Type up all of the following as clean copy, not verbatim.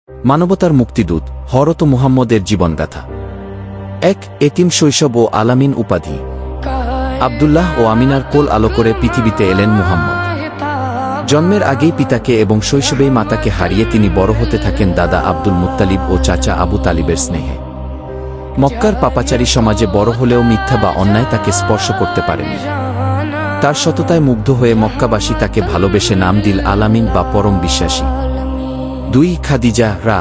মানবতার মুক্তিদূত হযরত মুহাম্মদের জীবনগাথা। ১ এতিম শৈশব ও আলামিন উপাধি। আব্দুল্লাহ ও আমিনার কোল আলো করে পৃথিবীতে এলেন মুহাম্মদ। জন্মের আগেই পিতাকে এবং শৈশবেই মাতাকে হারিয়ে তিনি বড় হতে থাকেন দাদা আব্দুল মুত্তালিব ও চাচা আবু তালিবের স্নেহে। মক্কার পাপাচারী সমাজে বড় হলেও মিথ্যা বা অন্যায় তাকে স্পর্শ করতে পারেনি। তার সততায় মুগ্ধ হয়ে মক্কাবাসী তাকে ভালোবেসে নাম দিল আলামিন বা পরম বিশ্বাসী। ২ খাদিজা রা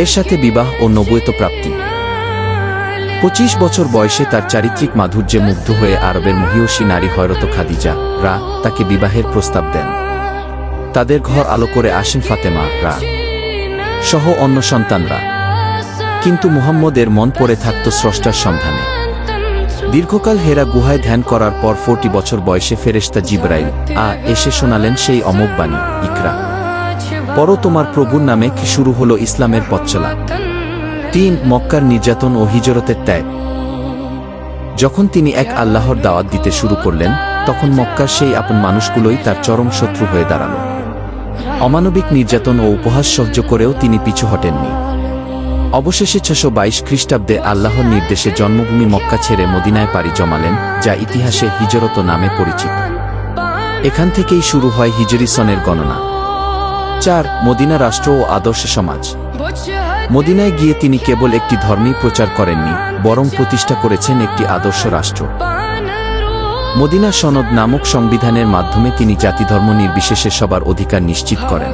এর সাথে বিবাহ ও নবুয়ত প্রাপ্তি। ২৫ বছর বয়সে তার চারিত্রিক মাধুর্যে মুগ্ধ হয়ে আরবের মহিয়সী নারী হযরত খাদিজা রা তাকে বিবাহের প্রস্তাব দেন। তাদের ঘর আলো করে আসেন ফাতেমা রা সহ অন্য সন্তানরা। কিন্তু মুহাম্মদের মন পড়ে থাকত স্রষ্টার সন্ধানে। দীর্ঘকাল হেরা গুহায় ধ্যান করার পর ৪০ বছর বয়সে ফেরেশতা জিবরাইল এসে শোনালেন সেই অমোঘ বাণী, ইকরা পড়ো তোমার প্রভুর নামে কি শুরু হলো ইসলামের পথচলা। ৩ মক্কার নির্যাতন ও হিজরতের ত্যাগ। যখন তিনি এক আল্লাহর দাওয়াত দিতে শুরু করলেন, তখন মক্কার সেই আপন মানুষগুলোই তার চরম শত্রু হয়ে দাঁড়াল। অমানবিক নির্যাতন ও উপহাস সহ্য করেও তিনি পিছু হটেননি। অবশেষে ৬২২ খ্রিস্টাব্দে আল্লাহর নির্দেশে জন্মভূমি মক্কা ছেড়ে মদিনায় পাড়ি জমালেন, যা ইতিহাসে হিজরত নামে পরিচিত। এখান থেকেই শুরু হয় হিজরি সনের গণনা। ৪ মদিনা রাষ্ট্র ও আদর্শ সমাজ। মদিনায় গিয়ে তিনি কেবল একটি ধর্মই প্রচার করেননি, বরং প্রতিষ্ঠা করেছেন একটি আদর্শ রাষ্ট্র। মদিনা সনদ নামক সংবিধানের মাধ্যমে তিনি জাতিধর্ম নির্বিশেষে সবার অধিকার নিশ্চিত করেন।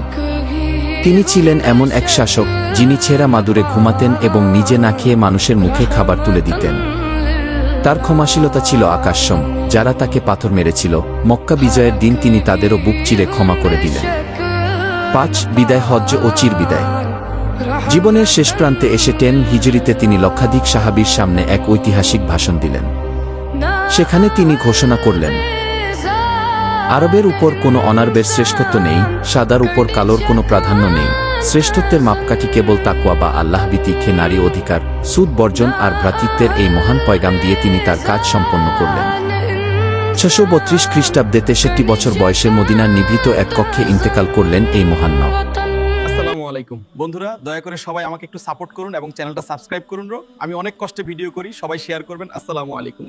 তিনি ছিলেন এমন এক শাসক, যিনি ছেঁড়া মাদুরে ঘুমাতেন এবং নিজে না খেয়ে মানুষের মুখে খাবার তুলে দিতেন। তার ক্ষমাশীলতা ছিল আকাশসম। যারা তাকে পাথর মেরেছিল, মক্কা বিজয়ের দিন তিনি তাদেরও বুক চিরে ক্ষমা করে দিলেন। ৫ বিদায় হজ্জ ও চিরবিদায়। জীবনের শেষ প্রান্তে এসে ১০ হিজরিতে তিনি লক্ষাধিক সাহাবীর সামনে এক ঐতিহাসিক ভাষণ দিলেন। সেখানে তিনি ঘোষণা করলেন, আরবের উপর কোনো অনারবের শ্রেষ্ঠত্ব নেই, সাদার উপর কালোর কোনো প্রাধান্য নেই। শ্রেষ্ঠত্বের মাপকাঠি কেবল তাকওয়া বা আল্লাহভীতি, নারী অধিকার, সুদ বর্জন আর ভ্রাতৃত্বের এই মহান পয়গাম দিয়ে তিনি তার কাজ সম্পন্ন করলেন। ৬৩২ খ্রিস্টাব্দে ৬৩ বছর বয়সে মদিনার নিভৃত এক কক্ষে ইন্তেকাল করলেন এই মহান নব। আসসালামু আলাইকুম বন্ধুরা, দয়া করে সবাই আমাকে একটু সাপোর্ট করুন এবং চ্যানেলটা সাবস্ক্রাইব করুন। আমি অনেক কষ্টে ভিডিও করি, সবাই শেয়ার করবেন। আসসালামু আলাইকুম।